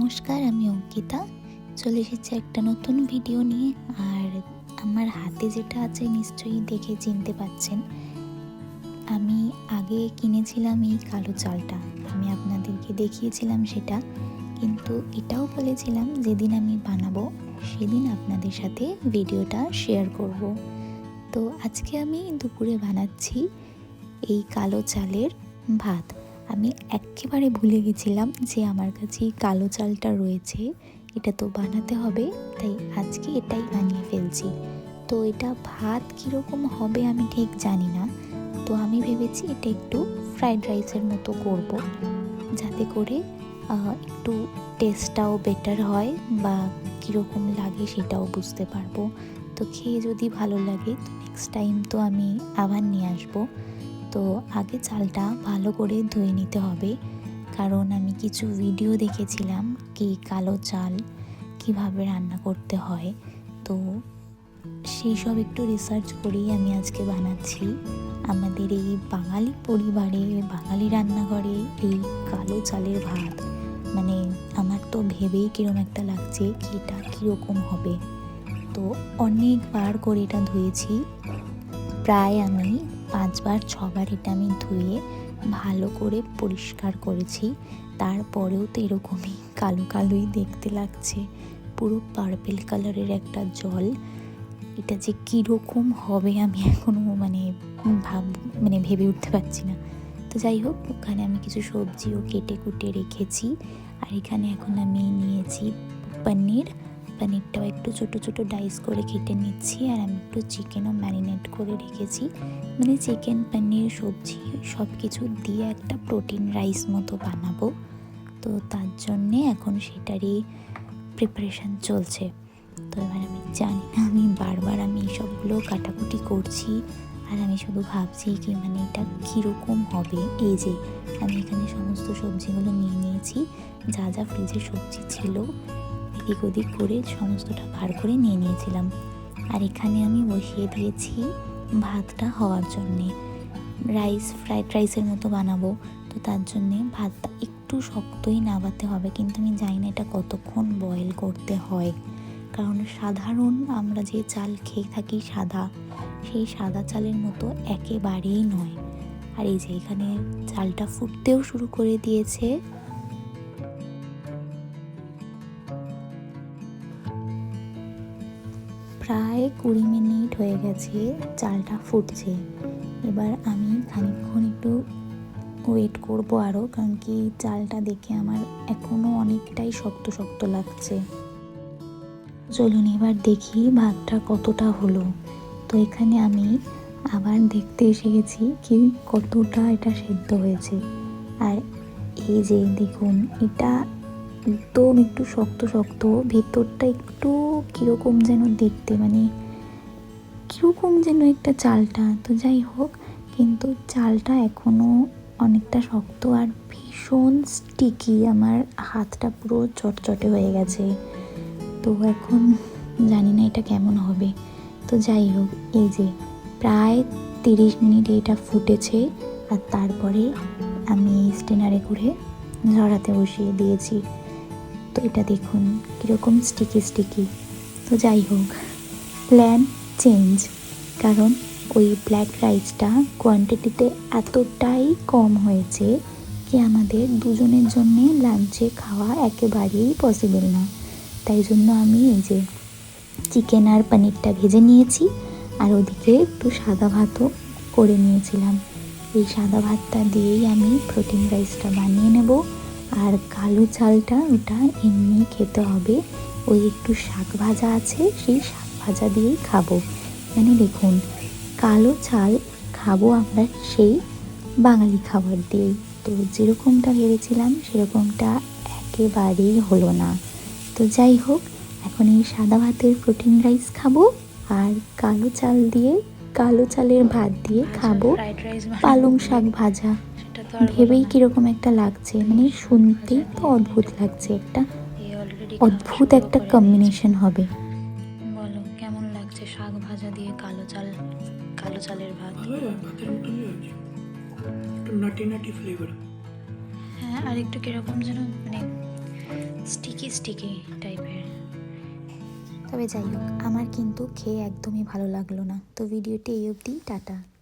নমস্কার, আমি অঙ্কিতা। চলে এসেছি একটা নতুন ভিডিও নিয়ে। আর আমার হাতে যেটা আছে নিশ্চয়ই দেখে চিনতে পাচ্ছেন। আমি আগে কিনেছিলাম এই কালো চালটা, আমি আপনাদেরকে দেখিয়েছিলাম সেটা, কিন্তু এটাও বলেছিলাম যেদিন আমি বানাবো সেদিন আপনাদের সাথে ভিডিওটা শেয়ার করব। তো আজকে আমি দুপুরে বানাচ্ছি এই কালো চালের ভাত। আমি একেবারে ভুলে গেছিলাম যে আমার কাছে এই কালো চালটা রয়েছে, এটা তো বানাতে হবে, তাই আজকে এটাই বানিয়ে ফেলছি। তো এটা ভাত কীরকম হবে আমি ঠিক জানি না, তো আমি ভেবেছি এটা একটু ফ্রাইড রাইসের মতো করব, যাতে করে একটু টেস্টটাও বেটার হয় বা কীরকম লাগে সেটাও বুঝতে পারবো। তো খেয়ে যদি ভালো লাগে তো নেক্সট টাইম তো আমি আবার নিয়ে আসবো। তো আগে চালটা ভালো করে ধুয়ে নিতে হবে, কারণ আমি কিছু ভিডিও দেখেছিলাম কি কালো চাল কিভাবে রান্না করতে হয়। তো সেই সব একটু রিসার্চ করেই আমি আজকে বানাচ্ছি। আমাদের এই বাঙালি পরিবারে, বাঙালি রান্নাঘরে এই কালো চালের ভাত, মানে আমার তো ভেবেই কিরম একটা লাগছে কি এটা কীরকম হবে। তো অনেকবার করে এটা ধুয়েছি, প্রায় আমি 5বার 6বার এটা আমি ধুয়ে ভালো করে পরিষ্কার করেছি। তারপরেও তো এরকমই কালো কালোই দেখতে লাগছে, পুরো পার্পেল কালারের একটা জল। এটা যে কীরকম হবে আমি এখনও ভেবে উঠতে পারছি না। তো যাই হোক, ওখানে আমি কিছু সবজিও কেটে কুটে রেখেছি। আর এখানে এখন আমি নিয়েছি পনিরটাও একটু ছোট ছোট ডাইস করে কেটে নিচ্ছি। আর আমি একটু চিকেনও ম্যারিনেট করে রেখেছি, মানে চিকেন পনির সবজি সব কিছু দিয়ে একটা প্রোটিন রাইস মতো বানাবো। তো তার জন্যে এখন সেটারই প্রিপারেশান চলছে। তো এবার আমি জানি না, আমি বারবার সবগুলো কাটাকুটি করছি আর আমি শুধু ভাবছি কি এটা কীরকম হবে। এই যে আমি এখানে সমস্ত সবজিগুলো নিয়ে নিয়েছি, যা যা ফ্রিজে সবজি ছিল এদিক ওদিক করে সমস্তটা বার করে নিয়ে নিয়েছিলাম। আর এখানে আমি বসিয়ে দিয়েছি ভাতটা হওয়ার জন্যে। ফ্রাইড রাইসের মতো বানাবো, তো তার জন্যে ভাতটা একটু শক্তই নাবাতে হবে, কিন্তু আমি জানি না এটা কতক্ষণ বয়েল করতে হয়, কারণ সাধারণ আমরা যে চাল খেয়ে থাকি সাদা, সেই সাদা চালের মতো একেবারেই নয়। আর এই যে এখানে চালটা ফুটতেও শুরু করে দিয়েছে। প্রায় 20 মিনিট হয়ে গেছে চালটা ফুটছে। এবার আমি খানিকক্ষণ একটু ওয়েট করবো আরও, কারণ কি চালটা দেখে আমার এখনও অনেকটাই শক্ত শক্ত লাগছে। চলুন এবার দেখি ভাতটা কতটা হলো। তো এখানে আমি আবার দেখতে এসে গেছি কি কতটা এটা সেদ্ধ হয়েছে। আর এই যে দেখুন, এটা একদম একটু শক্ত শক্ত, ভেতরটা একটু কীরকম যেন দেখতে, কীরকম যেন একটা চালটা। তো যাই হোক, কিন্তু চালটা এখনও অনেকটা শক্ত আর ভীষণ স্টিকি, আমার হাতটা পুরো চটচটে হয়ে গেছে। তো এখন জানি না এটা কেমন হবে। তো যাই হোক, এই যে প্রায় 30 মিনিট এটা ফুটেছে। আর তারপরে আমি স্টেনারে করে ঝরাতে বসিয়ে দিয়েছি। তো এটা দেখুন কীরকম স্টিকি। তো যাই হোক, প্ল্যান চেঞ্জ, কারণ ওই ব্ল্যাক রাইসটা কোয়ান্টিটিতে এতটাই কম হয়েছে কি আমাদের দুজনের জন্যে লাঞ্চে খাওয়া একেবারেই পসিবল না। তাই জন্য আমি এই যে চিকেন আর পনিরটা ভেজে নিয়েছি, আর ওদিকে একটু সাদা ভাতও করে নিয়েছিলাম। এই সাদা ভাতটা দিয়েই আমি প্রোটিন রাইসটা বানিয়ে নেব। আর কালো চালটা ওটা এমনি খেতে হবে, ওই একটু শাক ভাজা আছে, সেই শাক ভাজা দিয়েই খাবো। দেখুন, কালো চাল খাবো আমরা সেই বাঙালি খাবার দিয়েই। তো যেরকমটা ভেবেছিলাম সেরকমটা একেবারেই হলো না। তো যাই হোক, এখন এই সাদা ভাতের প্রোটিন রাইস খাবো, আর কালো চালের ভাত দিয়ে খাবো পালং শাক ভাজা। ভেবেই কিরকম একটা লাগছে, শুনতেই তো অদ্ভুত লাগছে, একটা অদ্ভুত একটা কম্বিনেশন হবে। বলো কেমন লাগছে শাক ভাজা দিয়ে কালো চালের ভাত? ভাতের মতনই হয়েছে, একটু নাটি ফ্লেভার। হ্যাঁ, আর একটু কিরকম যেন স্টিকি স্টিকি টাইপের। তবে যাই হোক, আমার কিন্তু খেয়ে একদমই ভালো লাগলো না। তো ভিডিওটি এই অবধি, টাটা।